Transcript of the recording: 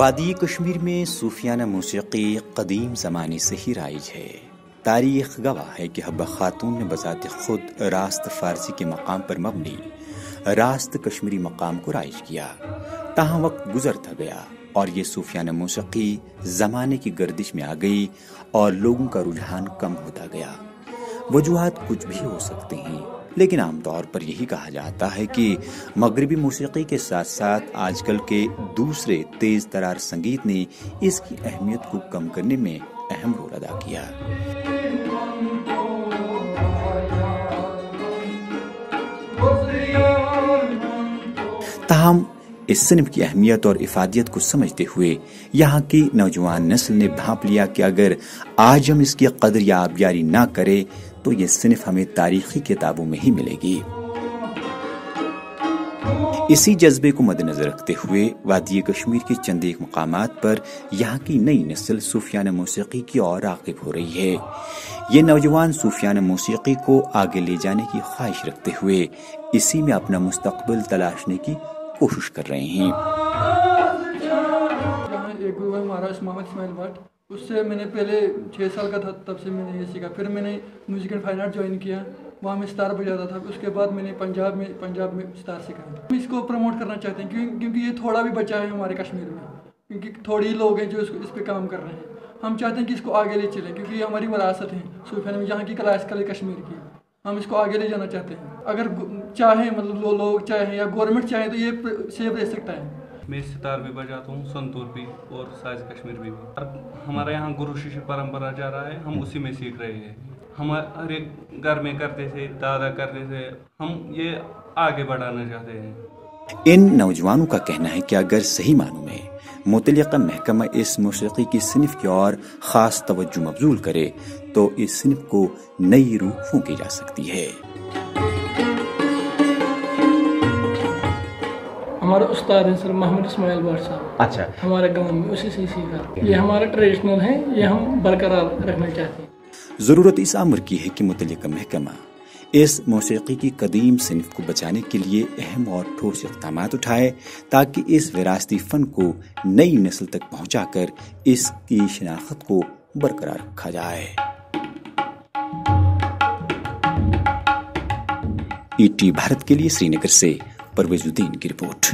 وادی کشمیر میں صوفیانہ موسیقی قدیم زمانے سے ہی رائج ہے۔ تاریخ گواہ ہے کہ حبہ خاتون نے بذات خود راست فارسی کے مقام پر مبنی راست کشمیری مقام کو رائج کیا۔ تاہم وقت گزرتا گیا اور یہ صوفیانہ موسیقی زمانے کی گردش میں آ گئی اور لوگوں کا رجحان کم ہوتا گیا۔ وجوہات کچھ بھی ہو سکتے ہیں، لیکن عام طور پر یہی کہا جاتا ہے کہ مغربی موسیقی کے ساتھ ساتھ آج کل کے دوسرے تیز ترار سنگیت نے اس کی اہمیت کو کم کرنے میں اہم رول ادا کیا۔ تاہم اس صنف کی اہمیت اور افادیت کو سمجھتے ہوئے یہاں کی نوجوان نسل نے بھانپ لیا کہ اگر آج ہم اس کی قدر یا آبیاری نہ کریں تو یہ صنف ہمیں تاریخی کتابوں میں ہی ملے گی۔ اسی جذبے کو مد نظر رکھتے ہوئے وادی کشمیر کے چند ایک مقامات پر یہاں کی نئی نسل صوفیانہ موسیقی کی اور راغب ہو رہی ہے۔ یہ نوجوان صوفیانہ موسیقی کو آگے لے جانے کی خواہش رکھتے ہوئے اسی میں اپنا مستقبل تلاشنے کی کوشش کر رہے ہیں۔ ایک گرو ہے ہمارا محمد اسماعیل بٹ، اس سے میں نے پہلے 6 سال کا تھا تب سے میں نے یہ سیکھا۔ پھر میں نے music and fine art join کیا، وہاں میں ستار بجاتا تھا۔ اس کے بعد میں نے پنجاب میں ستار سیکھا۔ ہم اس کو پروموٹ کرنا چاہتے ہیں کیونکہ یہ تھوڑا بھی بچا ہے ہمارے کشمیر میں، کیونکہ تھوڑی لوگ ہیں جو اس پہ کام کر رہے ہیں۔ ہم چاہتے ہیں کہ اس کو آگے لے چلیں کیونکہ یہ ہماری وراثت ہے صوفیانہ میں، یہاں کی کلاسیکل ہے کشمیر کی، ہم اس کو آگے لے جانا چاہتے ہیں۔ اگر چاہیں مطلب لوگ چاہیں یا گورنمنٹ چاہیں تو یہ سیف رہ سکتا ہے۔ میں ستار بھی بجاتا ہوں، سنتور بھی اور ساز کشمیر بھی۔ ہمارے یہاں گرو شیشیہ پرمپرا چل رہا ہے، ہم اسی میں سیکھ رہے ہیں۔ ہم ہر ایک گھر میں کرتے تھے، دادا کرتے تھے، ہم یہ آگے بڑھانا چاہتے ہیں۔ ان نوجوانوں کا کہنا ہے کہ اگر صحیح معنوں میں متعلقہ محکمہ اس موسیقی کی صنف کی اور خاص توجہ مبذول کرے تو اس صنف کو نئی روح پھونکی جا سکتی ہے۔ ہمارا استاد ہے سر محمد اسماعیل بٹ صاحب، اچھا، ہمارے گاؤں میں اسی سے سیکھا۔ یہ ہمارا ٹریڈیشنل ہے، یہ ہم برقرار رکھنا چاہتے ہیں۔ ضرورت اس امر کی ہے کہ متعلقہ محکمہ اس موسیقی کی قدیم صنف کو بچانے کے لیے اہم اور ٹھوس اقدامات اٹھائے تاکہ اس وراثتی فن کو نئی نسل تک پہنچا کر اس کی شناخت کو برقرار رکھا جائے۔ ET بھارت کے لیے سری نگر سے پرویز الدین کی رپورٹ۔